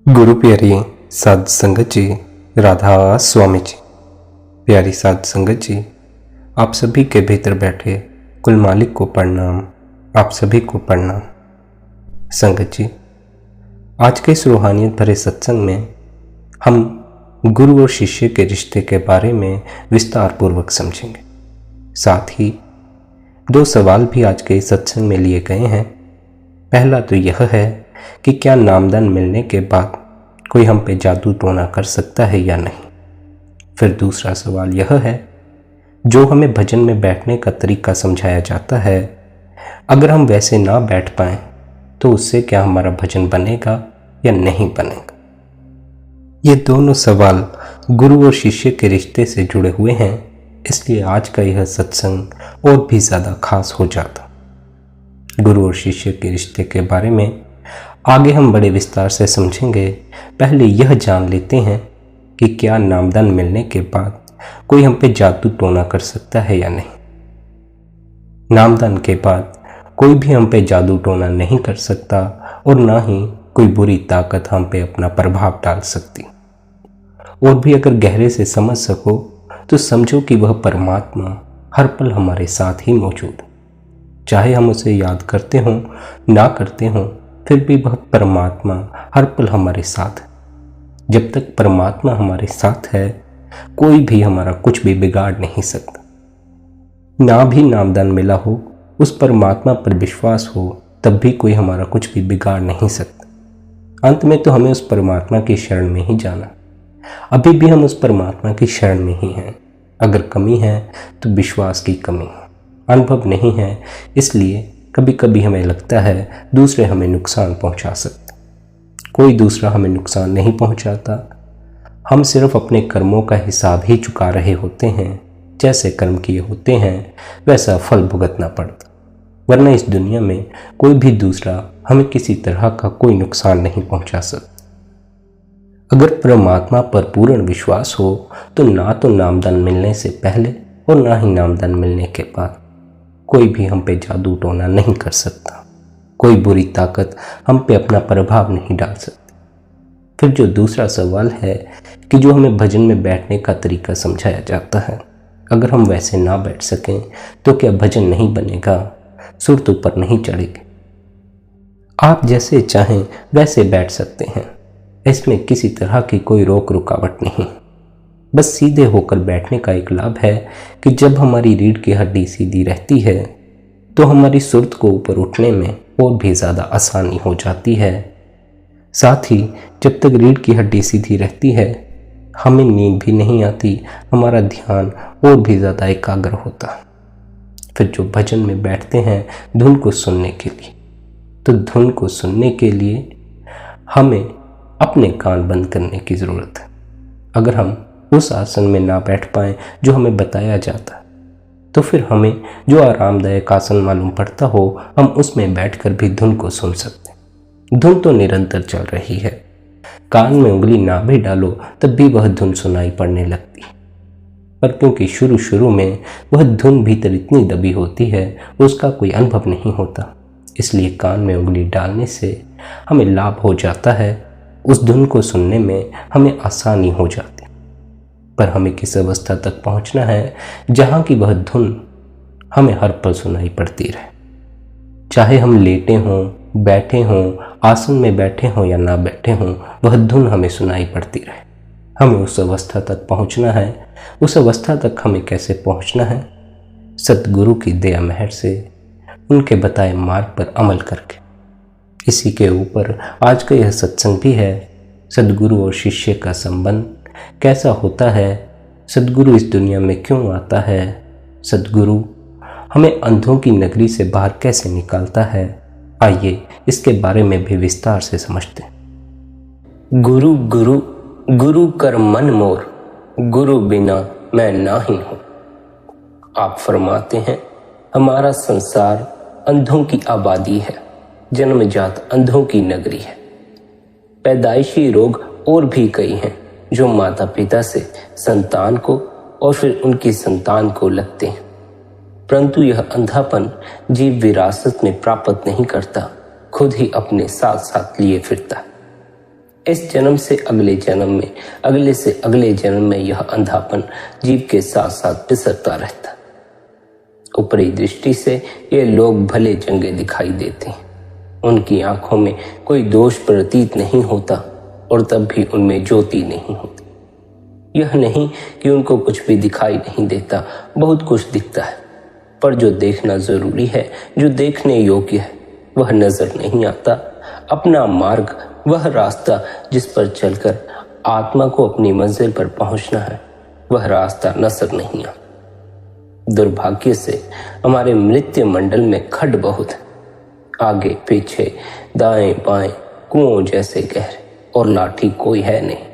गुरु प्यारी साध संगत जी, राधा स्वामी जी। प्यारी साध संगत जी, आप सभी के भीतर बैठे कुल मालिक को प्रणाम। आप सभी को प्रणाम। संगत जी, आज के इस रूहानियत भरे सत्संग में हम गुरु और शिष्य के रिश्ते के बारे में विस्तार पूर्वक समझेंगे। साथ ही दो सवाल भी आज के इस सत्संग में लिए गए हैं। पहला तो यह है कि क्या नामदान मिलने के बाद कोई हम पे जादू टोना कर सकता है या नहीं। फिर दूसरा सवाल यह है, जो हमें भजन में बैठने का तरीका समझाया जाता है, अगर हम वैसे ना बैठ पाएं तो उससे क्या हमारा भजन बनेगा या नहीं बनेगा। ये दोनों सवाल गुरु और शिष्य के रिश्ते से जुड़े हुए हैं, इसलिए आज का यह सत्संग और भी ज़्यादा खास हो जाता। गुरु और शिष्य के रिश्ते के बारे में आगे हम बड़े विस्तार से समझेंगे। पहले यह जान लेते हैं कि क्या नामदान मिलने के बाद कोई हम पे जादू टोना कर सकता है या नहीं। नामदान के बाद कोई भी हम पे जादू टोना नहीं कर सकता और ना ही कोई बुरी ताकत हम पे अपना प्रभाव डाल सकती। और भी अगर गहरे से समझ सको तो समझो कि वह परमात्मा हर पल हमारे साथ ही मौजूद है। चाहे हम उसे याद करते हों ना करते हों, फिर भी वह परमात्मा हर पल हमारे साथ है। जब तक परमात्मा हमारे साथ है, कोई भी हमारा कुछ भी बिगाड़ नहीं सकता। ना भी नामदान मिला हो, उस परमात्मा पर विश्वास हो, तब भी कोई हमारा कुछ भी बिगाड़ नहीं सकता। अंत में तो हमें उस परमात्मा की शरण में ही जाना। अभी भी हम उस परमात्मा की शरण में ही हैं। अगर कमी है तो विश्वास की कमी है, अनुभव नहीं है। इसलिए कभी कभी हमें लगता है दूसरे हमें नुकसान पहुंचा सकते। कोई दूसरा हमें नुकसान नहीं पहुंचाता। हम सिर्फ अपने कर्मों का हिसाब ही चुका रहे होते हैं। जैसे कर्म किए होते हैं वैसा फल भुगतना पड़ता। वरना इस दुनिया में कोई भी दूसरा हमें किसी तरह का कोई नुकसान नहीं पहुंचा सकता। अगर परमात्मा पर पूर्ण विश्वास हो तो ना तो नामदान मिलने से पहले और ना ही नामदान मिलने के बाद कोई भी हम पे जादू टोना नहीं कर सकता। कोई बुरी ताकत हम पे अपना प्रभाव नहीं डाल सकती। फिर जो दूसरा सवाल है कि जो हमें भजन में बैठने का तरीका समझाया जाता है, अगर हम वैसे ना बैठ सकें तो क्या भजन नहीं बनेगा, सुर तो ऊपर नहीं चढ़ेगी। आप जैसे चाहें वैसे बैठ सकते हैं, इसमें किसी तरह की कोई रोक रुकावट नहीं। बस सीधे होकर बैठने का एक लाभ है कि जब हमारी रीढ़ की हड्डी सीधी रहती है तो हमारी सुर्त को ऊपर उठने में और भी ज़्यादा आसानी हो जाती है। साथ ही जब तक रीढ़ की हड्डी सीधी रहती है, हमें नींद भी नहीं आती, हमारा ध्यान और भी ज़्यादा एकाग्र होता है। फिर जो भजन में बैठते हैं धुन को सुनने के लिए, तो धुन को सुनने के लिए हमें अपने कान बंद करने की ज़रूरत है। अगर हम उस आसन में ना बैठ पाएँ जो हमें बताया जाता है, तो फिर हमें जो आरामदायक आसन मालूम पड़ता हो, हम उसमें बैठकर भी धुन को सुन सकते हैं। धुन तो निरंतर चल रही है। कान में उंगली ना भी डालो तब भी वह धुन सुनाई पड़ने लगती है। पर क्योंकि शुरू शुरू में वह धुन भीतर इतनी दबी होती है, उसका कोई अनुभव नहीं होता, इसलिए कान में उंगली डालने से हमें लाभ हो जाता है। उस धुन को सुनने में हमें आसानी हो जाती। पर हमें किस अवस्था तक पहुंचना है जहां की वह धुन हमें हर पल सुनाई पड़ती रहे। चाहे हम लेटे हों, बैठे हों, आसन में बैठे हों या ना बैठे हों, वह धुन हमें सुनाई पड़ती रहे। हमें उस अवस्था तक पहुंचना है। उस अवस्था तक हमें कैसे पहुंचना है? सतगुरु की दया मेहर से, उनके बताए मार्ग पर अमल करके। इसी के ऊपर आज का यह सत्संग भी है। सतगुरु और शिष्य का संबंध कैसा होता है? सतगुरु इस दुनिया में क्यों आता है? सतगुरु हमें अंधों की नगरी से बाहर कैसे निकालता है? आइए इसके बारे में भी विस्तार से समझते हैं। गुरु गुरु गुरु कर मन मोर, गुरु बिना मैं नाहीन हूँ। आप फरमाते हैं, हमारा संसार अंधों की आबादी है, जन्मजात अंधों की नगरी है। पैदाइशी रोग और भी कई हैं जो माता पिता से संतान को और फिर उनकी संतान को लगते हैं, परंतु यह अंधापन जीव विरासत में प्राप्त नहीं करता, खुद ही अपने साथ साथ लिए फिरता है। इस जन्म से अगले जन्म में, अगले से अगले जन्म में यह अंधापन जीव के साथ साथ पिसरता रहता। ऊपरी दृष्टि से ये लोग भले चंगे दिखाई देते हैं, उनकी आंखों में कोई दोष प्रतीत नहीं होता और तब भी उनमें ज्योति नहीं होती। यह नहीं कि उनको कुछ भी दिखाई नहीं देता, बहुत कुछ दिखता है, पर जो देखना जरूरी है, जो देखने योग्य है, वह नजर नहीं आता। अपना मार्ग, वह रास्ता जिस पर चलकर आत्मा को अपनी मंजिल पर पहुंचना है, वह रास्ता नजर नहीं आता। दुर्भाग्य से हमारे मृत्यु मंडल में खड्ड बहुत है, आगे पीछे दाएं बाएं कुओं जैसे गहरे, और लाठी कोई है नहीं।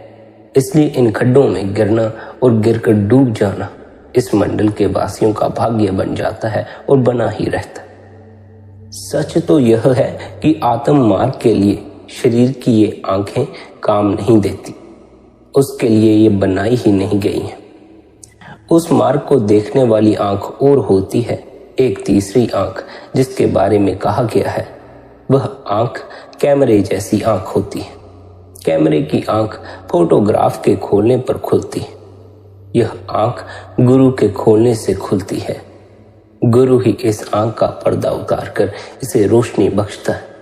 इसलिए इन खड्डों में गिरना और गिरकर डूब जाना इस मंडल के वासियों का भाग्य बन जाता है और बना ही रहता है। सच तो यह है कि आत्म मार्ग के लिए शरीर की ये आंखें काम नहीं देती, उसके लिए ये बनाई ही नहीं गई हैं। उस मार्ग को देखने वाली आंख और होती है, एक तीसरी आंख जिसके बारे में कहा गया है। वह आंख कैमरे जैसी आंख होती है। कैमरे की आंख फोटोग्राफ के खोलने पर खुलती है। यह आंख गुरु के खोलने से खुलती है। गुरु ही इस आंख का पर्दा उतारकर इसे रोशनी बख्शता है।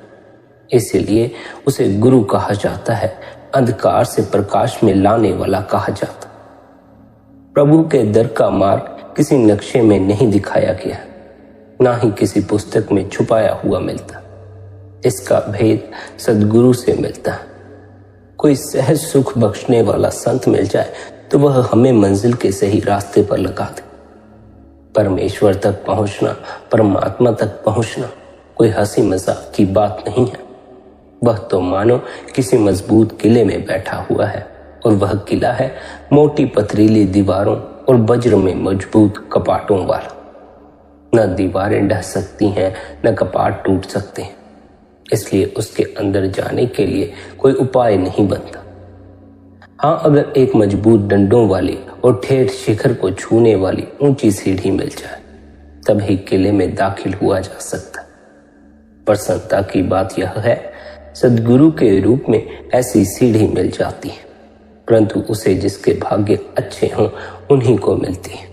इसीलिए उसे गुरु कहा जाता है, अंधकार से प्रकाश में लाने वाला कहा जाता। प्रभु के दर का मार्ग किसी नक्शे में नहीं दिखाया गया, ना ही किसी पुस्तक में छुपाया हुआ मिलता। इसका भेद सद्गुरु से मिलता है। कोई सहज सुख बख्शने वाला संत मिल जाए तो वह हमें मंजिल के सही रास्ते पर लगा दे। परमेश्वर तक पहुंचना, परमात्मा तक पहुंचना कोई हंसी मजाक की बात नहीं है। वह तो मानो किसी मजबूत किले में बैठा हुआ है, और वह किला है मोटी पथरीली दीवारों और वज्र में मजबूत कपाटों वाला। न दीवारें ढह सकती हैं, न कपाट टूट सकते हैं। इसलिए उसके अंदर जाने के लिए कोई उपाय नहीं बनता। हाँ, अगर एक मजबूत डंडों वाली और ठेठ शिखर को छूने वाली ऊंची सीढ़ी मिल जाए, तभी किले में दाखिल हुआ जा सकता। प्रसन्नता की बात यह है, सद्गुरु के रूप में ऐसी सीढ़ी मिल जाती है, परंतु उसे जिसके भाग्य अच्छे हों उन्हीं को मिलती है।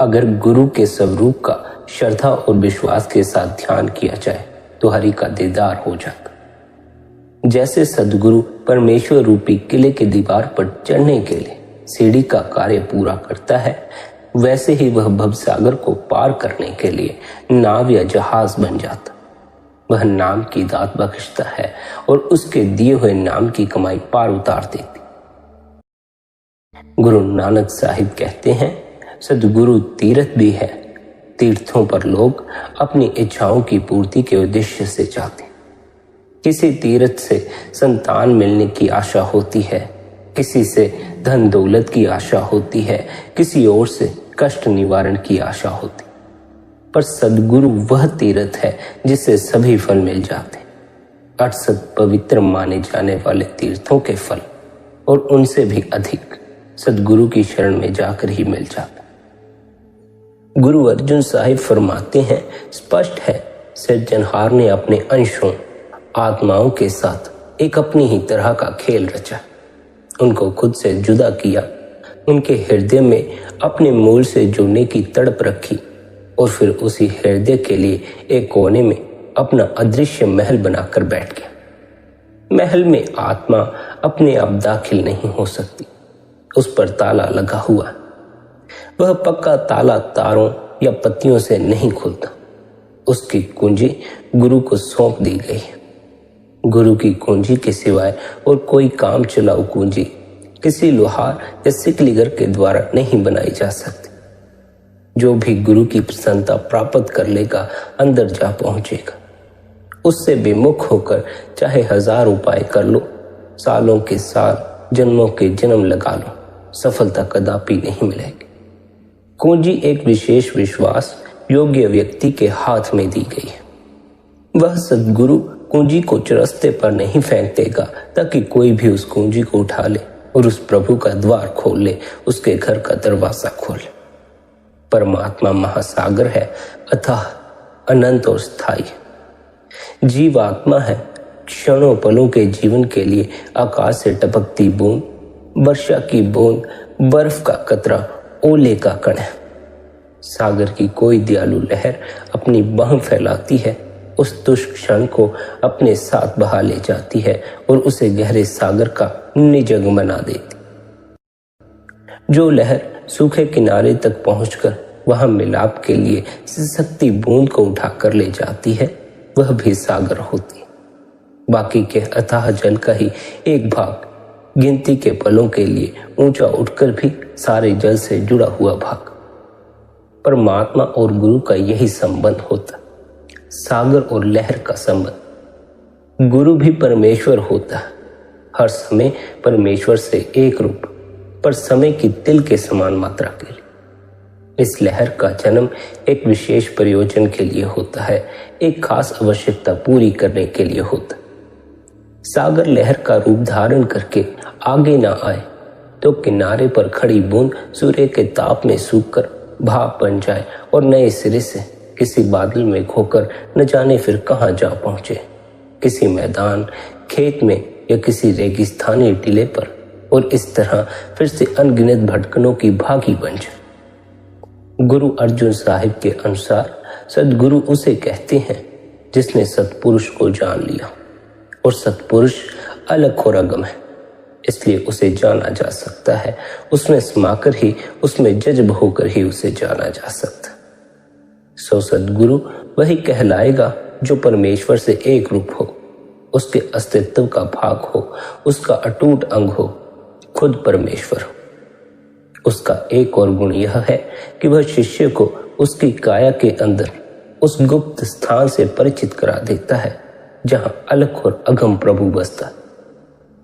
अगर गुरु के स्वरूप का श्रद्धा और विश्वास के साथ ध्यान किया जाए तो हरि का दीदार हो जाता। जैसे सद्गुरु परमेश्वर रूपी किले की दीवार पर चढ़ने के लिए सीढ़ी का कार्य पूरा करता है, वैसे ही वह भवसागर को पार करने के लिए नाव या जहाज बन जाता। वह नाम की दात बख्शता है और उसके दिए हुए नाम की कमाई पार उतार देती। गुरु नानक साहिब कहते हैं, सद्गुरु तीर्थ भी है। तीर्थों पर लोग अपनी इच्छाओं की पूर्ति के उद्देश्य से जाते। किसी तीर्थ से संतान मिलने की आशा होती है, किसी से धन दौलत की आशा होती है, किसी और से कष्ट निवारण की आशा होती। पर सद्गुरु वह तीर्थ है जिससे सभी फल मिल जाते। 68 पवित्र माने जाने वाले तीर्थों के फल और उनसे भी अधिक सद्गुरु की शरण में जाकर ही मिल जाता। गुरु अर्जुन साहिब फरमाते हैं, स्पष्ट है सृजनहार ने अपने अंशों आत्माओं के साथ एक अपनी ही तरह का खेल रचा, उनको खुद से जुदा किया, उनके हृदय में अपने मूल से जुड़ने की तड़प रखी और फिर उसी हृदय के लिए एक कोने में अपना अदृश्य महल बनाकर बैठ गया। महल में आत्मा अपने आप दाखिल नहीं हो सकती, उस पर ताला लगा हुआ। वह पक्का ताला तारों या पत्तियों से नहीं खुलता। उसकी कुंजी गुरु को सौंप दी गई है। गुरु की कुंजी के सिवाय और कोई काम चलाऊ कुंजी किसी लोहार या सिकलीगर के द्वारा नहीं बनाई जा सकती। जो भी गुरु की प्रसन्नता प्राप्त कर लेगा अंदर जा पहुंचेगा। उससे विमुख होकर चाहे 1000 उपाय कर लो, सालों के साल, जन्मों के जन्म लगा लो, सफलता कदापि नहीं मिलेगी। कुंजी एक विशेष विश्वास योग्य व्यक्ति के हाथ में दी गई है। वह सद्गुरु कुंजी को चरस्ते पर नहीं फेंक देगा ताकि कोई भी उस कुंजी को उठा ले और उस प्रभु का द्वार खोल ले, उसके घर का दरवाजा खोले। परमात्मा महासागर है, अथाह, अनंत और स्थायी। जीव आत्मा है क्षणों पलों के जीवन के लिए आकाश से टपकती बूंद, वर्षा की बूंद, बर्फ का कतरा, ओले का कण है। सागर की कोई दयालु लहर अपनी बाह फैलाती है, उस तुच्छ क्षण को अपने साथ बहा ले जाती है और उसे गहरे सागर का निजग बना देती। जो लहर सूखे किनारे तक पहुंचकर वहां मिलाप के लिए सिसकती बूंद को उठाकर ले जाती है, वह भी सागर होती है। बाकी के अथाह जल का ही एक भाग, गिनती के पलों के लिए ऊंचा उठकर भी सारे जल से जुड़ा हुआ भाग। परमात्मा और गुरु का यही संबंध होता, सागर और लहर का संबंध। गुरु भी परमेश्वर होता है, हर समय परमेश्वर से एक रूप, पर समय की तिल के समान मात्रा के लिए। इस लहर का जन्म एक विशेष प्रयोजन के लिए होता है, एक खास आवश्यकता पूरी करने के लिए होता। सागर लहर का रूप धारण करके आगे ना आए तो किनारे पर खड़ी बूंद सूर्य के ताप में सूखकर भाप बन जाए और नए सिरे से किसी बादल में खोकर न जाने फिर कहां जा पहुंचे, किसी मैदान, खेत में या किसी रेगिस्तानी टीले पर, और इस तरह फिर से अनगिनत भटकनों की भागी बन जाए। गुरु अर्जुन साहिब के अनुसार सद्गुरु उसे कहते हैं जिसने सत्पुरुष को जान लिया, और सत्पुरुष अलग और अगम है, इसलिए उसे जाना जा सकता है, उसमें समाकर ही, उसमें जज्ब होकर ही उसे जाना जा सकता। सो सद्गुरु वही कहलाएगा जो परमेश्वर से एक रूप हो, उसके अस्तित्व का भाग हो, उसका अटूट अंग हो, खुद परमेश्वर हो। उसका एक और गुण यह है कि वह शिष्य को उसकी काया के अंदर उस गुप्त स्थान से परिचित करा देता है जहां अलग और अगम प्रभु बसता है।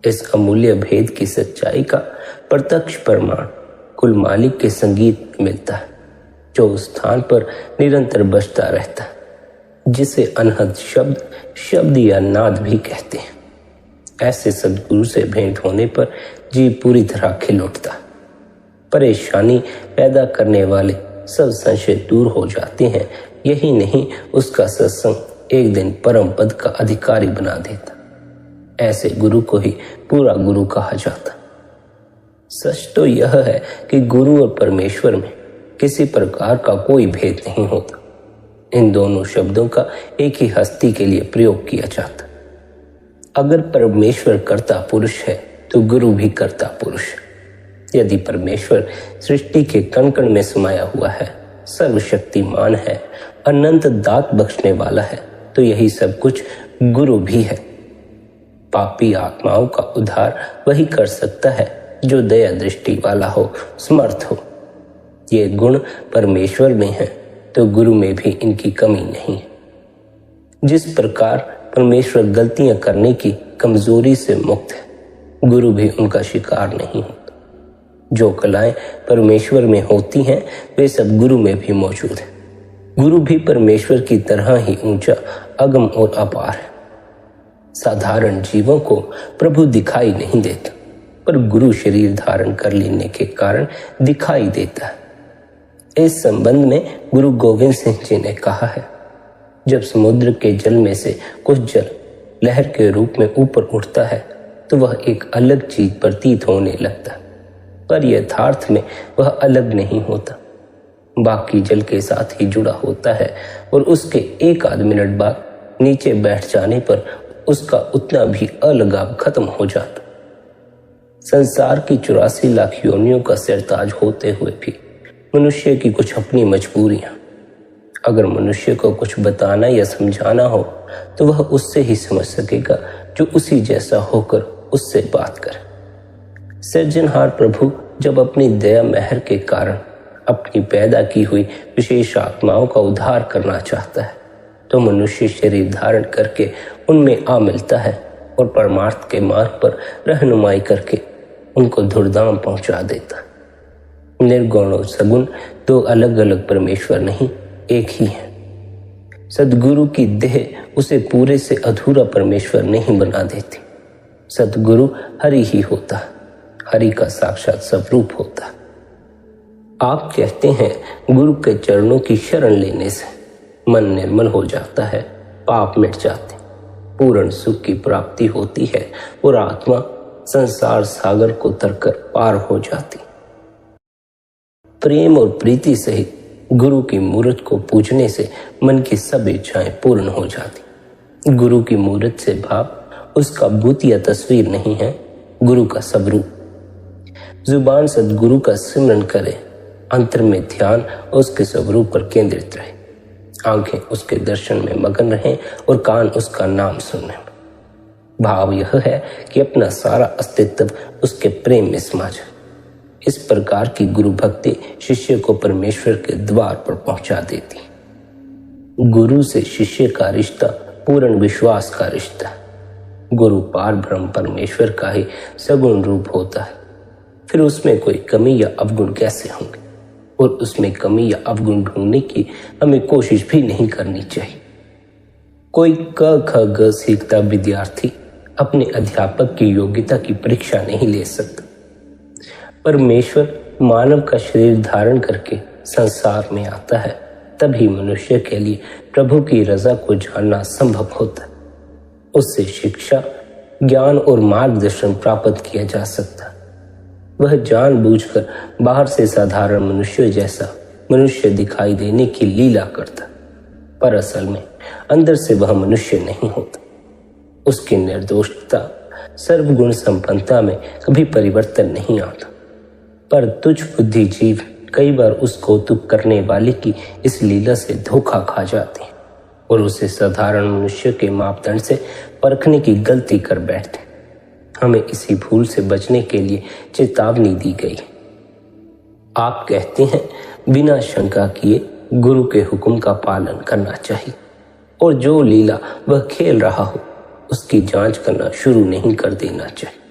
इस अमूल्य भेद की सच्चाई का प्रत्यक्ष प्रमाण कुल मालिक के संगीत मिलता है, जो उस स्थान पर निरंतर बजता रहता है, जिसे अनहद शब्द या नाद भी कहते हैं। ऐसे सद्गुरु से भेंट होने पर जीव पूरी तरह खिल उठता है। परेशानी पैदा करने वाले सब संशय दूर हो जाते हैं। यही नहीं, उसका सत्संग एक दिन परम पद का अधिकारी बना देता। ऐसे गुरु को ही पूरा गुरु कहा जाता। सच तो यह है कि गुरु और परमेश्वर में किसी प्रकार का कोई भेद नहीं होता। इन दोनों शब्दों का एक ही हस्ती के लिए प्रयोग किया जाता। अगर परमेश्वर कर्ता पुरुष है तो गुरु भी कर्ता पुरुष है। यदि परमेश्वर सृष्टि के कण कण में समाया हुआ है, सर्वशक्तिमान है, अनंत दात बख्शने वाला है, तो यही सब कुछ गुरु भी है। पापी आत्माओं का उद्धार वही कर सकता है जो दया दृष्टि वाला हो, समर्थ हो। ये गुण परमेश्वर में है तो गुरु में भी इनकी कमी नहीं है। जिस प्रकार परमेश्वर गलतियां करने की कमजोरी से मुक्त है, गुरु भी उनका शिकार नहीं होता। जो कलाएं परमेश्वर में होती हैं वे सब गुरु में भी मौजूद है। गुरु भी परमेश्वर की तरह ही ऊंचा, अगम और अपार है। साधारण जीवों को प्रभु दिखाई नहीं देता, पर गुरु शरीर धारण कर लेने के कारण दिखाई देता है। इस संबंध में गुरु गोविंद सिंह जी ने कहा है, जब समुद्र के जल में से कुछ जल लहर के रूप में ऊपर उठता है तो वह एक अलग चीज प्रतीत होने लगता है, पर यथार्थ में वह अलग नहीं होता, बाकी जल के साथ ही जुड़ा होता है और उसके एक आध मिनट बाद नीचे बैठ जाने पर उसका उतना भी अलगाव खत्म हो जाता। संसार की 84 लाख योनियों का सिरताज होते हुए भी मनुष्य की कुछ अपनी मजबूरियां। अगर मनुष्य को कुछ बताना या समझाना हो तो वह उससे ही समझ सकेगा जो उसी जैसा होकर उससे बात करे। सृजनहार प्रभु जब अपनी दया मेहर के कारण अपनी पैदा की हुई विशेष आत्माओं का उद्धार करना चाहता है तो मनुष्य शरीर धारण करके उनमें आ मिलता है और परमार्थ के मार्ग पर रहनुमाई करके उनको धुरधाम पहुंचा देता है। निर्गुण और सगुण दो अलग अलग परमेश्वर नहीं, एक ही है। सद्गुरु की देह उसे पूरे से अधूरा परमेश्वर नहीं बना देती। सद्गुरु हरि ही होता है, हरि का साक्षात स्वरूप होता है। आप कहते हैं गुरु के चरणों की शरण लेने से मन निर्मल हो जाता है, पाप मिट जाते। पूर्ण सुख की प्राप्ति होती है और आत्मा संसार सागर को तरकर पार हो जाती। प्रेम और प्रीति सहित गुरु की मूर्त को पूजने से मन की सब इच्छाएं पूर्ण हो जाती। गुरु की मूर्त से भाव उसका भूत या तस्वीर नहीं है, गुरु का स्वरूप। जुबान सद्गुरु का सिमरन करे, अंतर में ध्यान उसके स्वरूप पर केंद्रित रहे, आंखें उसके दर्शन में मगन रहें और कान उसका नाम सुनने में। भाव यह है कि अपना सारा अस्तित्व उसके प्रेम में समा जाए। इस प्रकार की गुरु भक्ति शिष्य को परमेश्वर के द्वार पर पहुंचा देती। गुरु से शिष्य का रिश्ता पूर्ण विश्वास का रिश्ता है। गुरु पार ब्रह्म परमेश्वर का ही सगुण रूप होता है, फिर उसमें कोई कमी या अवगुण कैसे होंगे, और उसमें कमी या अवगुण ढूंढने की हमें कोशिश भी नहीं करनी चाहिए। कोई क ख ग सीखता विद्यार्थी अपने अध्यापक की योग्यता की परीक्षा नहीं ले सकता। परमेश्वर मानव का शरीर धारण करके संसार में आता है, तभी मनुष्य के लिए प्रभु की रजा को जानना संभव होता है। उससे शिक्षा, ज्ञान और मार्गदर्शन प्राप्त किया जा सकता है। वह जानबूझकर बाहर से साधारण मनुष्य जैसा मनुष्य दिखाई देने की लीला करता, पर असल में अंदर से वह मनुष्य नहीं होता। उसकी निर्दोषता, सर्वगुण संपन्नता में कभी परिवर्तन नहीं आता, पर तुच्छ बुद्धि जीव कई बार उस कौतुक करने वाले की इस लीला से धोखा खा जाते हैं और उसे साधारण मनुष्य के मापदंड से परखने की गलती कर बैठते हैं। हमें इसी भूल से बचने के लिए चेतावनी दी गई है। आप कहते हैं बिना शंका किए गुरु के हुक्म का पालन करना चाहिए, और जो लीला वह खेल रहा हो उसकी जांच करना शुरू नहीं कर देना चाहिए।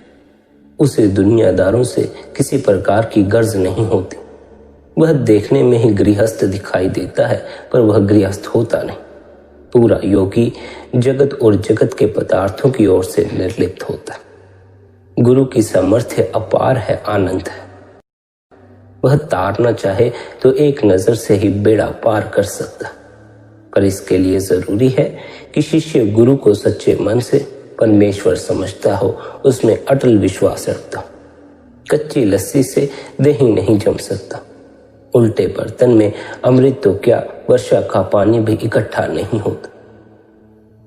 उसे दुनियादारों से किसी प्रकार की गर्ज नहीं होती। वह देखने में ही गृहस्थ दिखाई देता है, पर वह गृहस्थ होता नहीं। पूरा योगी जगत और जगत के पदार्थों की ओर से निर्लिप्त होता है। गुरु की सामर्थ्य अपार है, आनंद है। वह तारना चाहे तो एक नजर से ही बेड़ा पार कर सकता, पर इसके लिए जरूरी है कि शिष्य गुरु को सच्चे मन से परमेश्वर समझता हो, उसमें अटल विश्वास रखता हो। कच्ची लस्सी से दही नहीं जम सकता। उल्टे बर्तन में अमृत तो क्या, वर्षा का पानी भी इकट्ठा नहीं होता।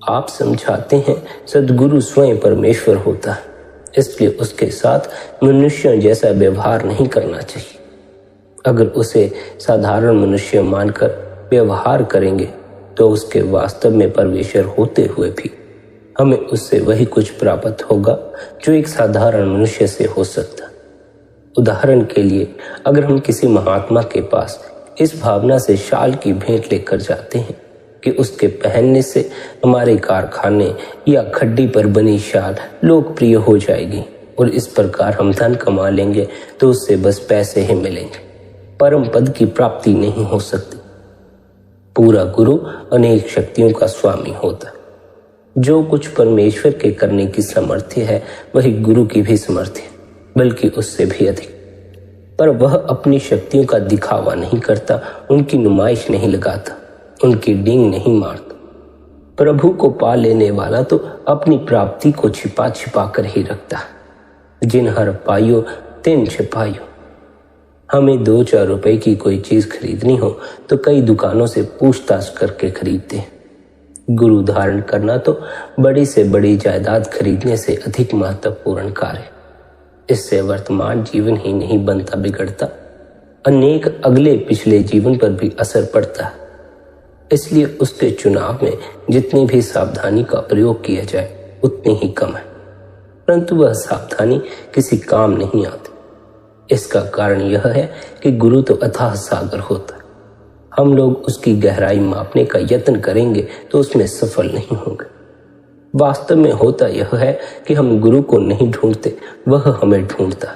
आप समझाते हैं सद्गुरु स्वयं परमेश्वर होता है, इसलिए उसके साथ मनुष्य जैसा व्यवहार नहीं करना चाहिए। अगर उसे साधारण मनुष्य मानकर व्यवहार करेंगे तो उसके वास्तव में परमेश्वर होते हुए भी हमें उससे वही कुछ प्राप्त होगा जो एक साधारण मनुष्य से हो सकता। उदाहरण के लिए, अगर हम किसी महात्मा के पास इस भावना से शाल की भेंट लेकर जाते हैं कि उसके पहनने से हमारे कारखाने या खड्डी पर बनी शाल लोकप्रिय हो जाएगी और इस प्रकार हम धन कमा लेंगे, तो उससे बस पैसे ही मिलेंगे, परम पद की प्राप्ति नहीं हो सकती। पूरा गुरु अनेक शक्तियों का स्वामी होता है। जो कुछ परमेश्वर के करने की सामर्थ्य है वही गुरु की भी सामर्थ्य है, बल्कि उससे भी अधिक। पर वह अपनी शक्तियों का दिखावा नहीं करता, उनकी नुमाइश नहीं लगाता, उनकी डींग नहीं मारता। प्रभु को पा लेने वाला तो अपनी प्राप्ति को छिपा छिपा कर ही रखता है। जिन हर पाइयो तिन छिपाइयो। हमें 2-4 रुपए की कोई चीज खरीदनी हो तो कई दुकानों से पूछताछ करके खरीदते हैं। गुरु धारण करना तो बड़ी से बड़ी जायदाद खरीदने से अधिक महत्वपूर्ण कार्य है। इससे वर्तमान जीवन ही नहीं बनता बिगड़ता, अनेक अगले पिछले जीवन पर भी असर पड़ता है। इसलिए उसके चुनाव में जितनी भी सावधानी का प्रयोग किया जाए उतनी ही कम है, परंतु वह सावधानी किसी काम नहीं आती। इसका कारण यह है कि गुरु तो अथाह सागर होता है। हम लोग उसकी गहराई मापने का यत्न करेंगे तो उसमें सफल नहीं होंगे। वास्तव में होता यह है कि हम गुरु को नहीं ढूंढते, वह हमें ढूंढता।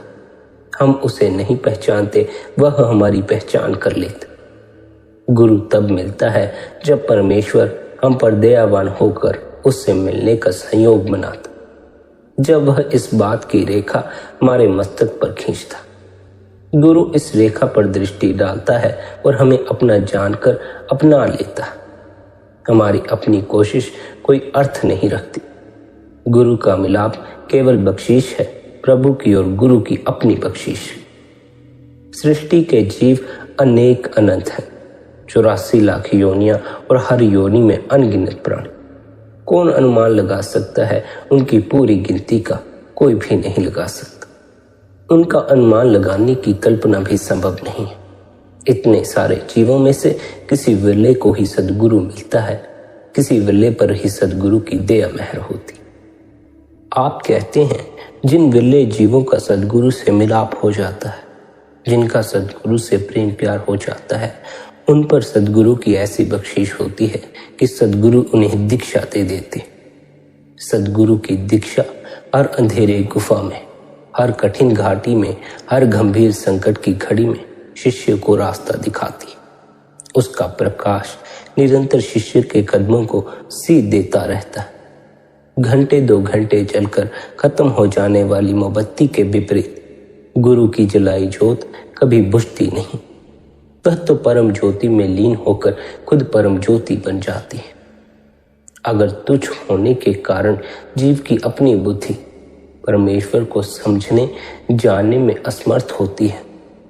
हम उसे नहीं पहचानते, वह हमारी पहचान कर लेता। गुरु तब मिलता है जब परमेश्वर हम पर दयावान होकर उससे मिलने का संयोग बनाता, जब वह इस बात की रेखा हमारे मस्तक पर खींचता। गुरु इस रेखा पर दृष्टि डालता है और हमें अपना जानकर अपना लेता है। हमारी अपनी कोशिश कोई अर्थ नहीं रखती। गुरु का मिलाप केवल बख्शीश है, प्रभु की और गुरु की अपनी बख्शीश। सृष्टि के जीव अनेक अनंत हैं, 84 लाख योनियां और हर योनि में अनगिनत प्राणी। कौन अनुमान लगा सकता है उनकी पूरी गिनती का? कोई भी नहीं लगा सकता। उनका अनुमान लगाने की कल्पना भी संभव नहीं है। इतने सारे जीवों में से किसी विरले को ही सद्गुरु मिलता है, किसी विरले पर ही सद्गुरु की दया मेहर होती। आप कहते हैं जिन विरले जीवों का सद्गुरु से मिलाप हो जाता है, जिनका सद्गुरु से प्रेम प्यार हो जाता है, उन पर सद्गुरु की ऐसी बख्शीश होती है कि सद्गुरु उन्हें दीक्षा दे देते। सद्गुरु की दीक्षा हर अंधेरे गुफा में, हर कठिन घाटी में, हर गंभीर संकट की घड़ी में शिष्य को रास्ता दिखाती। उसका प्रकाश निरंतर शिष्य के कदमों को सीध देता रहता है। घंटे 2 घंटे जलकर खत्म हो जाने वाली मोमबत्ती के विपरीत गुरु की जलाई जोत कभी बुझती नहीं। वह तो परम ज्योति में लीन होकर खुद परम ज्योति बन जाती है। अगर तुच्छ होने के कारण जीव की अपनी बुद्धि परमेश्वर को समझने जानने में असमर्थ होती है,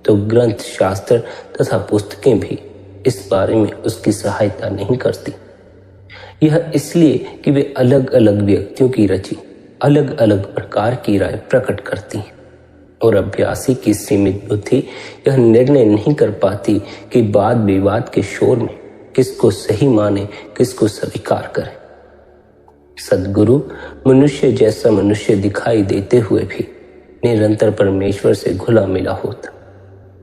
तो ग्रंथ, शास्त्र तथा पुस्तकें भी इस बारे में उसकी सहायता नहीं करती। यह इसलिए कि वे अलग अलग व्यक्तियों की रची अलग अलग प्रकार की राय प्रकट करती हैं, और अभ्यासी की सीमित बुद्धि यह निर्णय नहीं कर पाती कि वाद विवाद के शोर में किसको सही माने, किसको स्वीकार करे। सद्गुरु मनुष्य जैसा मनुष्य दिखाई देते हुए भी निरंतर परमेश्वर से घुला मिला होता,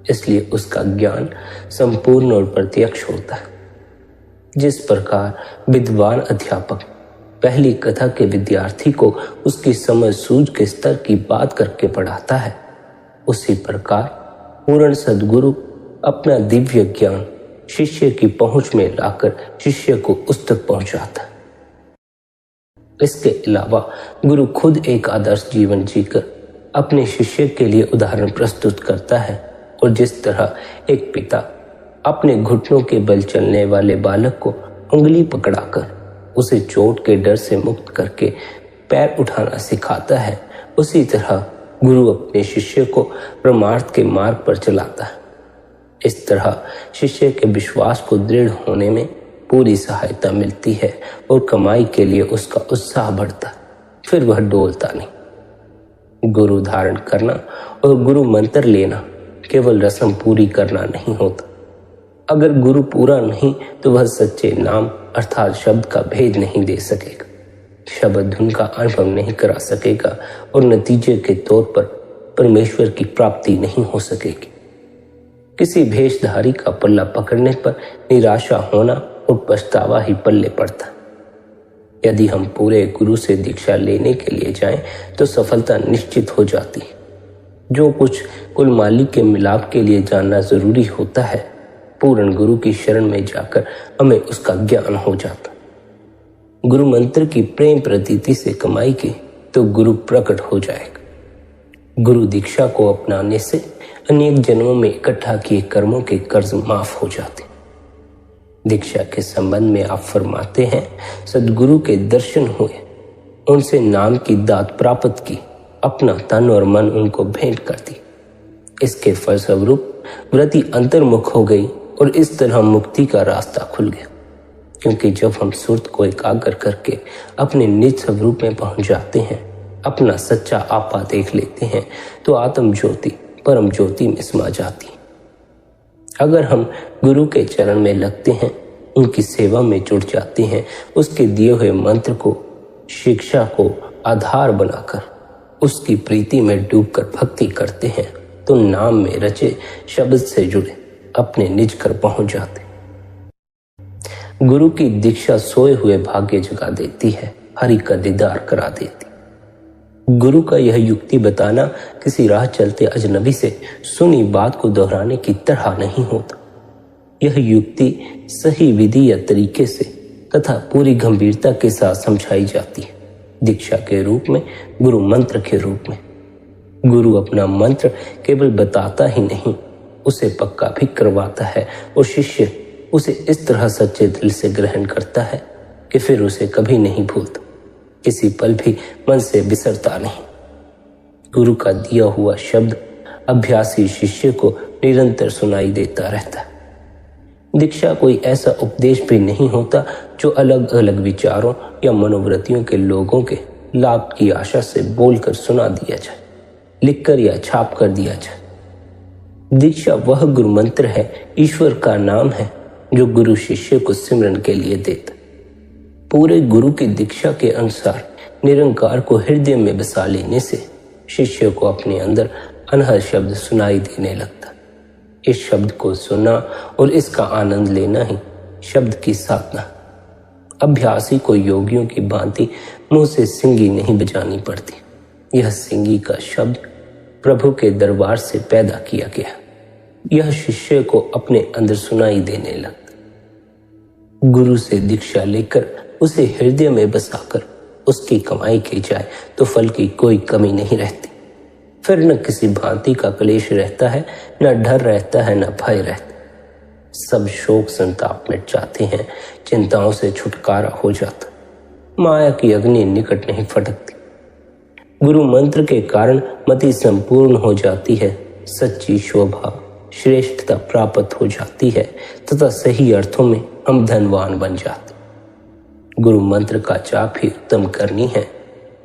इसलिए उसका ज्ञान संपूर्ण और प्रत्यक्ष होता है। जिस प्रकार विद्वान अध्यापक पहली कथा के विद्यार्थी को उसकी समझ सूझ के स्तर की बात करके पढ़ाता है, उसी प्रकार पूर्ण सद्गुरु अपना दिव्य ज्ञान शिष्य की पहुंच में लाकर शिष्य को उस तक पहुंचाता है। इसके अलावा गुरु खुद एक आदर्श जीवन जीकर अपने शिष्य के लिए उदाहरण प्रस्तुत करता है, और जिस तरह एक पिता अपने घुटनों के बल चलने वाले बालक को उंगली पकड़ाकर उसे चोट के डर से मुक्त करके पैर उठाना सिखाता है, उसी तरह गुरु अपने शिष्य को परमार्थ के मार्ग पर चलाता है। इस तरह शिष्य के विश्वास को दृढ़ होने में पूरी सहायता मिलती है और कमाई के लिए उसका उत्साह बढ़ता है। फिर वह डोलता नहीं। गुरु धारण करना और गुरु मंत्र लेना केवल रस्म पूरी करना नहीं होता। अगर गुरु पूरा नहीं तो वह सच्चे नाम अर्थात शब्द का भेद नहीं दे सकेगा, शब्द धुन का अनुभव नहीं करा सकेगा, और नतीजे के तौर पर परमेश्वर की प्राप्ति नहीं हो सकेगी। किसी भेषधारी का पल्ला पकड़ने पर निराशा होना और पछतावा ही पल्ले पड़ता। यदि हम पूरे गुरु से दीक्षा लेने के लिए जाएं तो सफलता निश्चित हो जाती है। जो कुछ कुल मालिक के मिलाप के लिए जानना जरूरी होता है, पूर्ण गुरु की शरण में जाकर हमें उसका ज्ञान हो जाता। गुरु मंत्र की प्रेम प्रतीति से कमाई की तो गुरु प्रकट हो जाएगा। गुरु दीक्षा को अपनाने से अनेक जन्मों में इकट्ठा किए कर्मों के कर्ज माफ हो जाते। दीक्षा के संबंध में आप फरमाते हैं, सद्गुरु के दर्शन हुए, उनसे नाम की दात प्राप्त की, अपना तन और मन उनको भेंट कर दी। इसके फलस्वरूप वृत्ति अंतर्मुख हो गई और इस तरह मुक्ति का रास्ता खुल गया। क्योंकि जब हम सुरत को एकाग्र करके अपने निज स्वरूप में पहुंच जाते हैं, अपना सच्चा आपा देख लेते हैं, तो आत्म ज्योति परम ज्योति में समा जाती है। अगर हम गुरु के चरण में लगते हैं, उनकी सेवा में जुट जाते हैं, उसके दिए हुए मंत्र को, शिक्षा को आधार बनाकर उसकी प्रीति में डूबकर भक्ति करते हैं, तो नाम में रचे शब्द से जुड़े अपने निज कर पहुंच जाते। गुरु की दीक्षा सोए हुए भाग्य जगा देती है, हरि का दीदार करा देती। गुरु का यह युक्ति बताना किसी राह चलते अजनबी से सुनी बात को दोहराने की तरह नहीं होता। यह युक्ति सही विधि या तरीके से तथा पूरी गंभीरता के साथ समझाई जाती है, दीक्षा के रूप में, गुरु मंत्र के रूप में। गुरु अपना मंत्र केवल बताता ही नहीं, उसे पक्का भी करवाता है, और शिष्य उसे इस तरह सच्चे दिल से ग्रहण करता है कि फिर उसे कभी नहीं भूलता। किसी पल भी मन से बिसरता नहीं। गुरु का दिया हुआ शब्द अभ्यासी शिष्य को निरंतर सुनाई देता रहता है। दीक्षा कोई ऐसा उपदेश भी नहीं होता जो अलग अलग विचारों या मनोवृत्तियों के लोगों के लाभ की आशा से बोलकर सुना दिया जाए, लिखकर या छाप कर दिया जाए। दीक्षा वह गुरु मंत्र है, ईश्वर का नाम है, जो गुरु शिष्य को सिमरन के लिए देता। पूरे गुरु की दीक्षा के अनुसार निरंकार को हृदय में बसा लेने से शिष्य को अपने अंदर अनहद शब्द सुनाई देने लगता। इस शब्द को सुनना और इसका आनंद लेना ही शब्द की साधना। अभ्यासी को योगियों की भांति मुंह से सिंगी नहीं बजानी पड़ती। यह सिंगी का शब्द प्रभु के दरबार से पैदा किया गया। यह शिष्य को अपने अंदर सुनाई देने लगता। गुरु से दीक्षा लेकर उसे हृदय में बसाकर उसकी कमाई की जाए तो फल की कोई कमी नहीं रहती। फिर न किसी भांति का क्लेश रहता है, न डर रहता है, न भय रहता। सब शोक संताप मिट जाते हैं, चिंताओं से छुटकारा हो जाता। माया की अग्नि निकट नहीं फटकती। गुरु मंत्र के कारण मति संपूर्ण हो जाती है, सच्ची शोभा श्रेष्ठता प्राप्त हो जाती है तथा सही अर्थों में हम धनवान बन जाते। गुरु मंत्र का जाप ही उत्तम करनी है,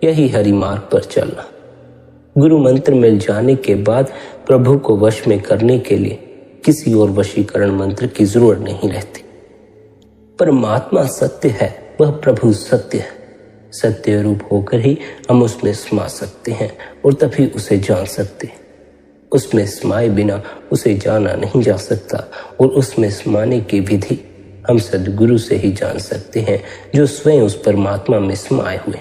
यही हरि मार्ग पर चलना। गुरु मंत्र मिल जाने के बाद प्रभु को वश में करने के लिए किसी और वशीकरण मंत्र की जरूरत नहीं रहती। परमात्मा सत्य है, वह प्रभु सत्य है। सत्य रूप होकर ही हम उसमें समा सकते हैं और तभी उसे जान सकते हैं। उसमें समाये बिना उसे जाना नहीं जा सकता और उसमें समाने की विधि हम सद्गुरु से ही जान सकते हैं, जो स्वयं उस परमात्मा में समाये हुए।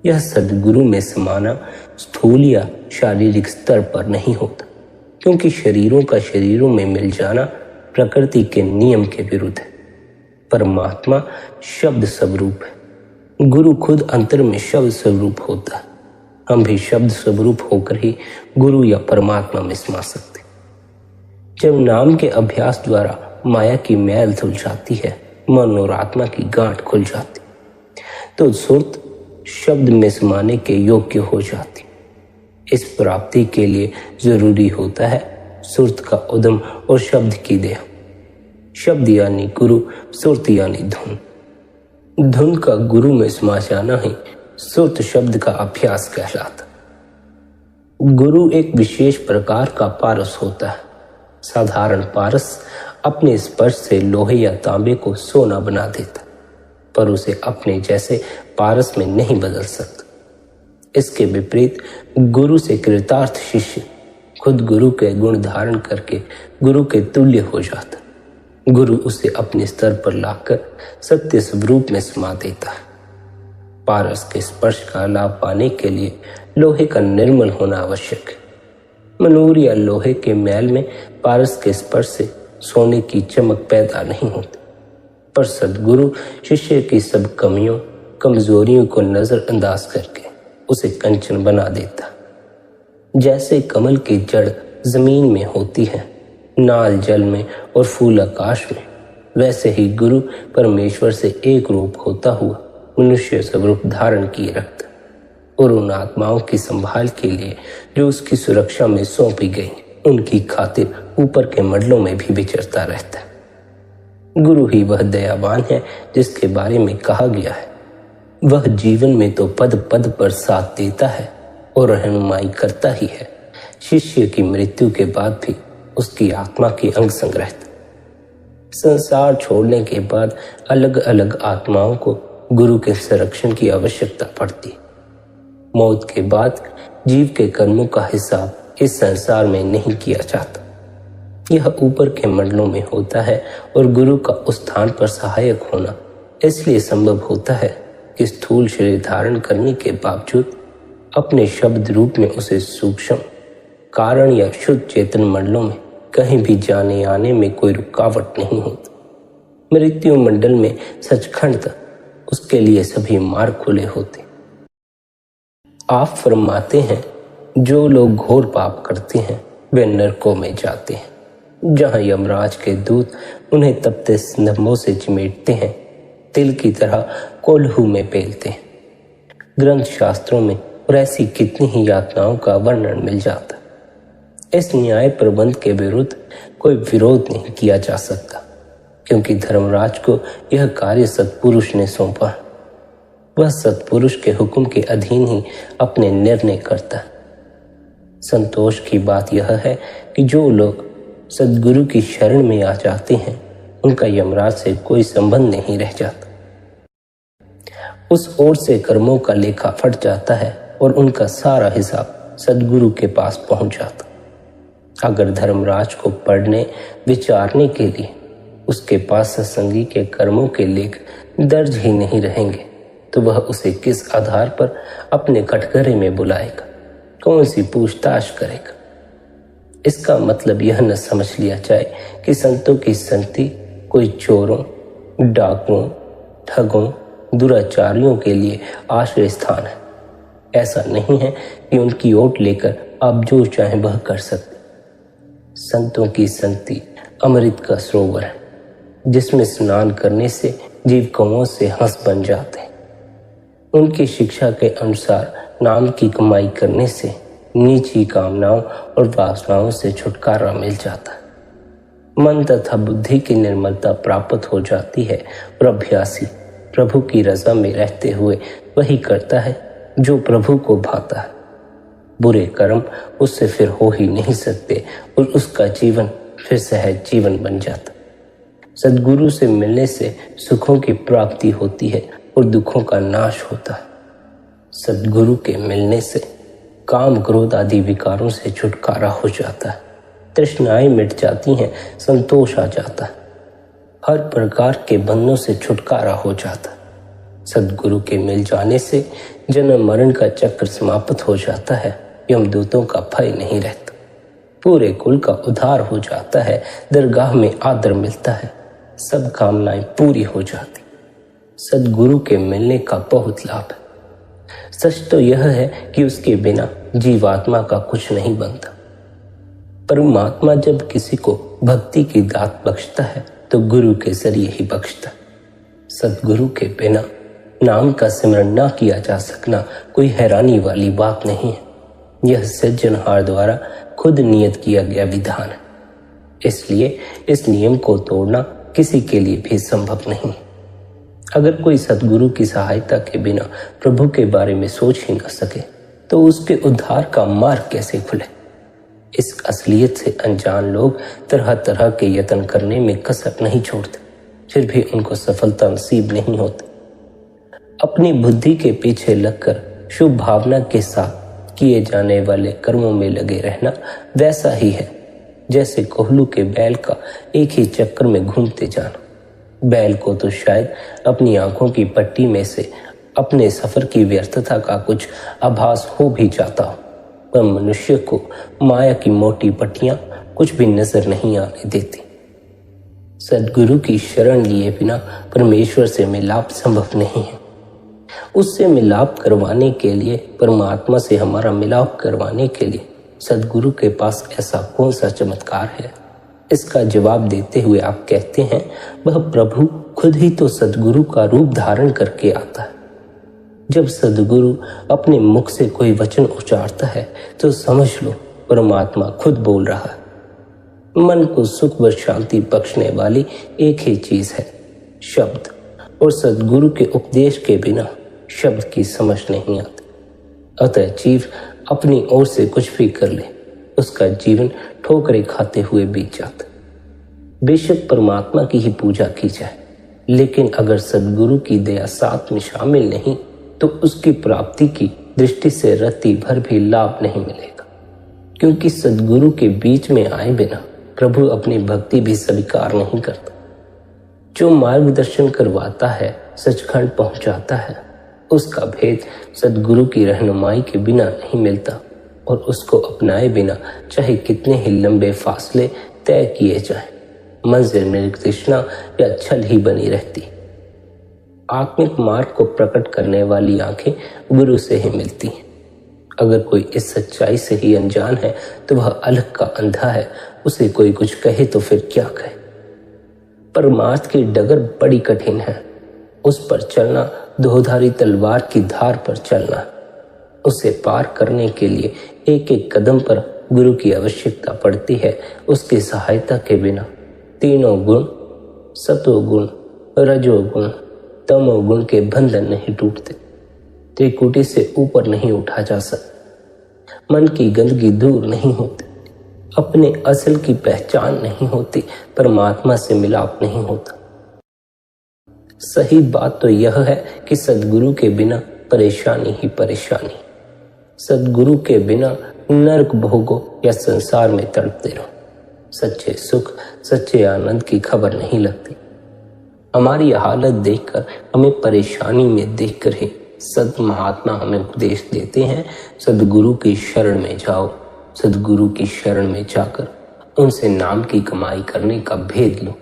यह सद्गुरु में समाना स्थूल या शारीरिक स्तर पर नहीं होता, क्योंकि शरीरों का शरीरों में मिल जाना प्रकृति के नियम के विरुद्ध है। परमात्मा शब्द स्वरूप है। गुरु खुद अंतर में शब्द स्वरूप होता है। हम भी शब्द स्वरूप होकर ही गुरु या परमात्मा में समा सकते। जब नाम के अभ्यास द्वारा माया की मैल धुल जाती है, मन और आत्मा की गांठ खुल जाती, तो सुरत शब्द में समाने के योग्य हो जाती। इस प्राप्ति के लिए जरूरी होता है सुरत का उद्यम और शब्द की देह। शब्द यानी गुरु, सुरत यानी धुन। धुन का गुरु में समा जाना ही सुरत शब्द का अभ्यास कहलाता। गुरु एक विशेष प्रकार का पारस होता है। साधारण पारस अपने स्पर्श से लोहे या तांबे को सोना बना देता, पर उसे अपने जैसे पारस में नहीं बदल सकता। इसके विपरीत गुरु से कृतार्थ शिष्य खुद गुरु के गुण धारण करके गुरु के तुल्य हो जाता। गुरु उसे अपने स्तर पर लाकर सत्य स्वरूप में समा देता है। पारस के स्पर्श का लाभ पाने के लिए लोहे का निर्मल होना आवश्यक है। मनूर या लोहे के मैल में पारस के स्पर्श से सोने की चमक पैदा नहीं होती, पर सद्गुरु शिष्य की सब कमियों कमजोरियों को नजरअंदाज करके उसे कंचन बना देता। जैसे कमल की जड़ जमीन में होती है, नाल जल में और फूल आकाश में, वैसे ही गुरु परमेश्वर से एक रूप होता हुआ मनुष्य स्वरूप धारण किए रखता और उन आत्माओं की संभाल के लिए जो उसकी सुरक्षा में सौंपी गई, उनकी खातिर ऊपर के मंडलों में भी विचरता रहता है। गुरु ही वह दयावान है जिसके बारे में कहा गया है, वह जीवन में तो पद पद पर साथ देता है और रहनुमाई करता ही है। शिष्य की मृत्यु के बाद भी उसकी आत्मा की अंग संग रहता। संसार छोड़ने के बाद अलग अलग आत्माओं को गुरु के संरक्षण की आवश्यकता पड़ती। मौत के बाद जीव के कर्मों का हिसाब इस संसार में नहीं किया जाता। यह ऊपर के मंडलों में होता है और गुरु का उस स्थान पर सहायक होना इसलिए संभव होता है कि स्थूल शरीर धारण करने के बावजूद अपने शब्द रूप में उसे सूक्ष्म कारण या शुद्ध चेतन मंडलों में कहीं भी जाने आने में कोई रुकावट नहीं होती। मृत्यु मंडल में सचखंड तक उसके लिए सभी मार्ग खुले होते। आप फरमाते हैं, जो लोग घोर पाप करते हैं वे नरकों में जाते हैं, जहां यमराज के दूत उन्हें तपते स्तंभों से चिमेटते हैं, तिल की तरह कोल्हू में पेलते हैं। ग्रंथ शास्त्रों में और ऐसी कितनी ही यातनाओं का वर्णन मिल जाता। इस न्याय प्रबंध के विरुद्ध कोई विरोध नहीं किया जा सकता, क्योंकि धर्मराज को यह कार्य सत्पुरुष ने सौंपा। वह सत्पुरुष के हुक्म के अधीन ही अपने निर्णय करता है। संतोष की बात यह है कि जो लोग सद्गुरु की शरण में आ जाते हैं उनका यमराज से कोई संबंध नहीं रह जाता। उस ओर से कर्मों का लेखा फट जाता है और उनका सारा हिसाब सद्गुरु के पास पहुंच जाता। अगर धर्मराज को पढ़ने विचारने के लिए उसके पास सत्संगी के कर्मों के लेख दर्ज ही नहीं रहेंगे तो वह उसे किस आधार पर अपने कटघरे में बुलाएगा, कौन सी पूछताछ करेगा। इसका मतलब यह न समझ लिया जाए कि संतों की संगति कोई चोरों, डाकुओं, ठगों, दुराचारियों के लिए आश्रय स्थान है। ऐसा नहीं है कि उनकी ओट लेकर आप जो चाहें वह कर सकते। संतों की संगति अमृत का सरोवर है, जिसमें स्नान करने से जीव कौओं से हंस बन जाते हैं। उनकी शिक्षा के अनुसार नाम की कमाई करने से नीची कामनाओं और वासनाओं से छुटकारा मिल जाता है। मन तथा बुद्धि की निर्मलता प्राप्त हो जाती है और अभ्यासी प्रभु की रजा में रहते हुए वही करता है जो प्रभु को भाता है। बुरे कर्म उससे फिर हो ही नहीं सकते और उसका जीवन फिर सहज जीवन बन जाता। सद्गुरु से मिलने से सुखों की प्राप्ति होती है और दुखों का नाश होता है। सद्गुरु के मिलने से काम, क्रोध आदि विकारों से छुटकारा हो जाता है। तृष्णाएं मिट जाती हैं, संतोष आ जाता है। हर प्रकार के बंधनों से छुटकारा हो जाता है। सद्गुरु के मिल जाने से जन्म मरण का चक्र समाप्त हो जाता है। यमदूतों का भय नहीं रहता। पूरे कुल का उद्धार हो जाता है। दरगाह में आदर मिलता है। सब कामनाएं पूरी हो जाती। सद्गुरु के मिलने का बहुत लाभ है। सच तो यह है कि उसके बिना जीवात्मा का कुछ नहीं बनता। परमात्मा जब किसी को भक्ति की दात बख्शता है तो गुरु के जरिए ही बख्शता। सद्गुरु के बिना नाम का सिमरन ना किया जा सकना कोई हैरानी वाली बात नहीं है। यह सज्जनहार द्वारा खुद नियत किया गया विधान है। इसलिए इस नियम को तोड़ना किसी के लिए भी संभव नहीं। अगर कोई सद्गुरु की सहायता के बिना प्रभु के बारे में सोच ही न सके तो उसके उद्धार का मार्ग कैसे खुले। इस असलियत से अनजान लोग तरह तरह के यत्न करने में कसर नहीं छोड़ते, फिर भी उनको सफलता नसीब नहीं होती। अपनी बुद्धि के पीछे लगकर शुभ भावना के साथ किए जाने वाले कर्मों में लगे रहना वैसा ही है जैसे कोहलू के बैल का एक ही चक्कर में घूमते जाना। बैल को तो शायद अपनी आंखों की पट्टी में से अपने सफर की व्यर्थता का कुछ आभास हो भी जाता हो, पर मनुष्य को माया की मोटी पट्टियां कुछ भी नजर नहीं आने देती। सद्गुरु की शरण लिए बिना परमेश्वर से मिलाप संभव नहीं है। उससे मिलाप करवाने के लिए, परमात्मा से हमारा मिलाप करवाने के लिए सद्गुरु के पास ऐसा कौन सा चमत्कार है। इसका जवाब देते हुए आप कहते हैं वह प्रभु खुद ही तो सद्गुरु का रूप धारण करके आता है। जब सद्गुरु अपने मुख से कोई वचन उच्चारता है तो समझ लो परमात्मा खुद बोल रहा है। मन को सुख व शांति बख्शने वाली एक ही चीज है, शब्द, और सद्गुरु के उपदेश के बिना शब्द की समझ नहीं आती। अतः जीव अपनी ओर से कुछ भी कर ले, उसका जीवन ठोकरें खाते हुए बीत जाता। बेशक परमात्मा की ही पूजा की जाए, लेकिन अगर सद्गुरु की दया साथ में शामिल नहीं तो उसकी प्राप्ति की दृष्टि से रत्ती भर भी लाभ नहीं मिलेगा। क्योंकि सद्गुरु के बीच में आए बिना प्रभु अपनी भक्ति भी स्वीकार नहीं करता। जो मार्गदर्शन करवाता है, सचखंड पहुंचाता है, उसका भेद सद्गुरु की रहनुमाई के बिना नहीं मिलता और उसको अपनाए बिना चाहे कितने ही लंबे फासले तय किए जाएं, मंजिल में तृष्णा या छल ही बनी रहती। आत्मिक मार्ग को प्रकट करने वाली आंखें गुरु से ही मिलती हैं। अगर कोई इस सच्चाई से ही अनजान है तो वह अलग का अंधा है। उसे कोई कुछ कहे तो फिर क्या कहे। परमार्थ की डगर बड़ी कठिन है उस पर चलना दोधारी तलवार की धार पर चलना। उसे पार करने के लिए एक एक कदम पर गुरु की आवश्यकता पड़ती है। उसकी सहायता के बिना तीनों गुण, सतोगुण, रजोगुण, तमोगुण के बंधन नहीं टूटते, त्रिकुटी से ऊपर नहीं उठा जा सकता, मन की गंदगी दूर नहीं होती, अपने असल की पहचान नहीं होती, परमात्मा से मिलाप नहीं होता। सही बात तो यह है कि सद्गुरु के बिना परेशानी ही परेशानी। सद्गुरु के बिना नरक भोगो या संसार में तड़पते रहो, सच्चे सुख, सच्चे आनंद की खबर नहीं लगती। हमारी हालत देखकर, हमें परेशानी में देखकर ही सद महात्मा हमें उपदेश देते हैं, सद्गुरु की शरण में जाओ। सद्गुरु की शरण में जाकर उनसे नाम की कमाई करने का भेद लो।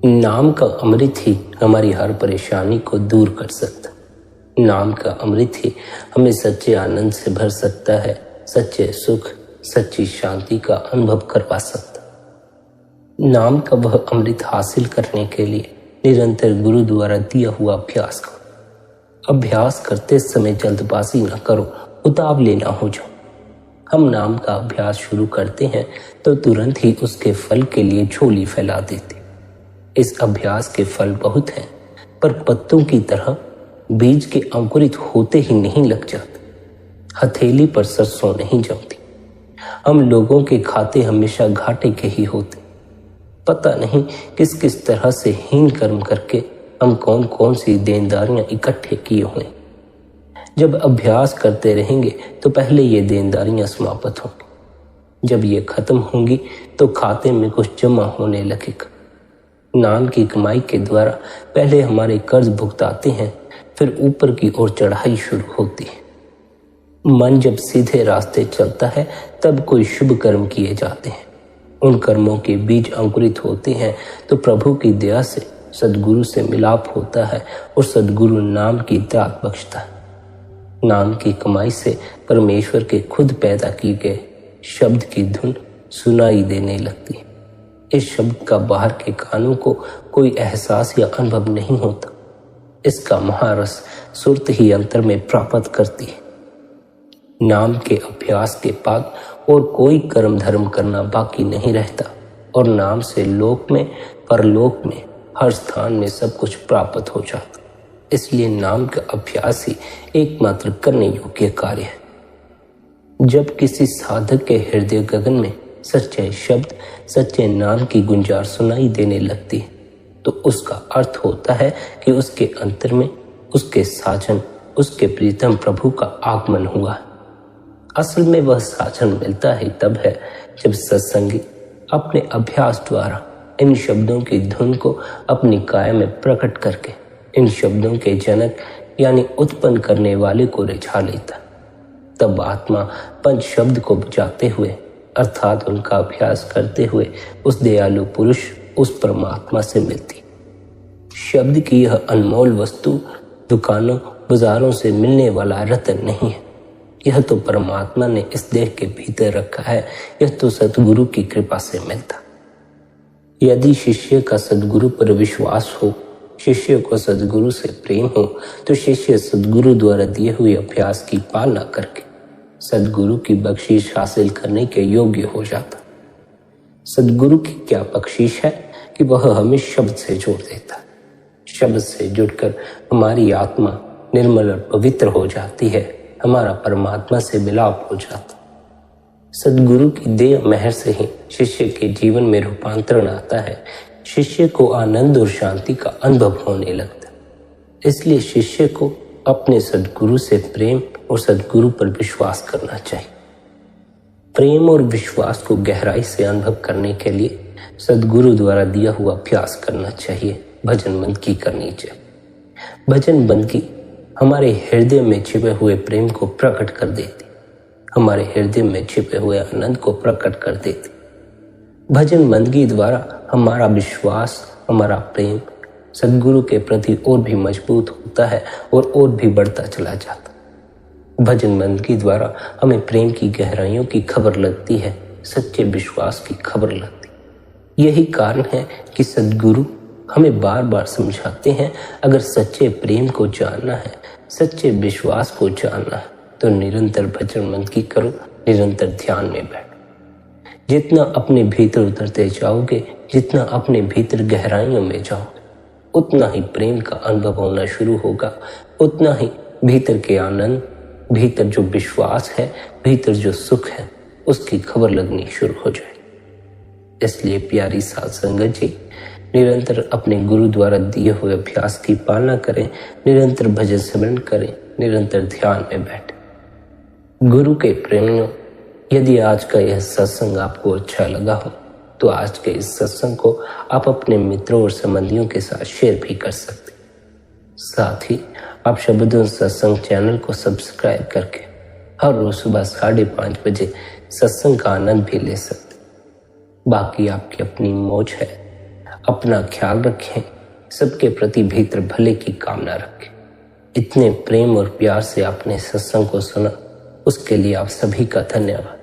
नाम का अमृत ही हमारी हर परेशानी को दूर कर सकता। नाम का अमृत ही हमें सच्चे आनंद से भर सकता है, सच्चे सुख, सच्ची शांति का अनुभव करवा सकता। नाम का वह अमृत हासिल करने के लिए निरंतर गुरु द्वारा दिया हुआ अभ्यास करो। अभ्यास करते समय जल्दबाजी न करो, उतावले ना हो जाओ। हम नाम का अभ्यास शुरू करते हैं तो तुरंत ही उसके फल के लिए झोली फैला देते। इस अभ्यास के फल बहुत हैं, पर पत्तों की तरह बीज के अंकुरित होते ही नहीं लग जाते। हथेली पर सरसों नहीं जमती। हम लोगों के खाते हमेशा घाटे के ही होते। पता नहीं किस किस तरह से हीन कर्म करके हम कौन कौन सी देनदारियां इकट्ठे किए हुए। जब अभ्यास करते रहेंगे तो पहले ये देनदारियां समाप्त होंगी। जब ये खत्म होंगी तो खाते में कुछ जमा होने लगेगा। नाम की कमाई के द्वारा पहले हमारे कर्ज भुगताते हैं, फिर ऊपर की ओर चढ़ाई शुरू होती है। मन जब सीधे रास्ते चलता है तब कोई शुभ कर्म किए जाते हैं। उन कर्मों के बीज अंकुरित होते हैं तो प्रभु की दया से सद्गुरु से मिलाप होता है और सद्गुरु नाम की दात बख्शता है। नाम की कमाई से परमेश्वर के खुद पैदा किए गए शब्द की धुन सुनाई देने लगती है। इस शब्द का बाहर के कानों को कोई एहसास या अनुभव नहीं होता। इसका महारस सुरत ही अंतर में प्राप्त करती है। नाम के अभ्यास के बाद और कोई कर्म धर्म करना बाकी नहीं रहता और नाम से लोक में, परलोक में, हर स्थान में सब कुछ प्राप्त हो जाता। इसलिए नाम का अभ्यास ही एकमात्र करने योग्य कार्य है। जब किसी साधक के हृदय गगन में सच्चे शब्द, सच्चे नाम की गुंजार सुनाई देने लगती है तो उसका अर्थ होता है कि उसके अंतर में उसके साजन, उसके प्रीतम प्रभु का आगमन हुआ है। असल में वह साजन मिलता ही तब है जब सत्संगी अपने अभ्यास द्वारा इन शब्दों की धुन को अपनी काया में प्रकट करके इन शब्दों के जनक यानी उत्पन्न करने वाले को रिझा लेता। तब आत्मा पंच शब्द को बजाते हुए अर्थात उनका अभ्यास करते हुए उस दयालु पुरुष, उस परमात्मा से मिलती। शब्द की यह अनमोल वस्तु दुकानों बाजारों से मिलने वाला रतन नहीं है। यह तो परमात्मा ने इस देह के भीतर रखा है। यह तो सद्गुरु की कृपा से मिलता। यदि शिष्य का सद्गुरु पर विश्वास हो, शिष्य को सद्गुरु से प्रेम हो, तो शिष्य सद्गुरु द्वारा दिए हुए अभ्यास की पालना करके सद्गुरु की बख्शीश हासिल करने के योग्य हो जाता। सद्गुरु की क्या बख्शीश है कि वह हमें शब्द से जोड़ देता। शब्द से जुड़कर हमारी आत्मा निर्मल और पवित्र हो जाती है। हमारा परमात्मा से मिलाप हो जाता। सद्गुरु की देह मेहर से ही शिष्य के जीवन में रूपांतरण आता है। शिष्य को आनंद और शांति का अनुभव होने लगता। इसलिए शिष्य को अपने सद्गुरु से प्रेम और सद्गुरु पर विश्वास करना चाहिए। प्रेम और विश्वास को गहराई से अनुभव करने के लिए सद्गुरु द्वारा दिया हुआ अभ्यास करना चाहिए। भजन बंदगी करनी चाहिए। भजन बंदगी हमारे हृदय में छिपे हुए प्रेम को प्रकट कर देती, हमारे हृदय में छिपे हुए आनंद को प्रकट कर देती। भजन बंदगी द्वारा हमारा विश्वास, हमारा प्रेम सद्गुरु के प्रति और भी मजबूत होता है और भी बढ़ता चला जाता। भजन बंदगी द्वारा हमें प्रेम की गहराइयों की खबर लगती है, सच्चे विश्वास की खबर लगती। यही कारण है कि सद्गुरु हमें बार बार समझाते हैं, अगर सच्चे प्रेम को जानना है, सच्चे विश्वास को जानना है, तो निरंतर भजन मंत्र करो, निरंतर ध्यान में बैठो। जितना अपने भीतर उतरते जाओगे, जितना अपने भीतर गहराइयों में जाओगे, उतना ही प्रेम का अनुभव होना शुरू होगा, उतना ही भीतर के आनंद, भीतर जो विश्वास है, भीतर जो सुख है, उसकी खबर लगनी शुरू हो जाए। इसलिए प्यारी साध संगत जी, निरंतर अपने गुरु द्वारा दिए हुए अभ्यास की पालना करें, निरंतर भजन स्मरण करें, निरंतर ध्यान में बैठें। गुरु के प्रेमियों, यदि आज का यह सत्संग आपको अच्छा लगा हो तो आज के इस सत्संग को आप अपने मित्रों और संबंधियों के साथ शेयर भी कर सकते। साथ ही आप शब्दों सत्संग चैनल को सब्सक्राइब करके हर रोज सुबह 5:30 बजे सत्संग का आनंद भी ले सकते। बाकी आपकी अपनी मौज है। अपना ख्याल रखें, सबके प्रति भीतर भले की कामना रखें। इतने प्रेम और प्यार से आपने सत्संग को सुना, उसके लिए आप सभी का धन्यवाद।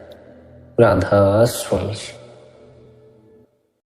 राधा स्वामी जी।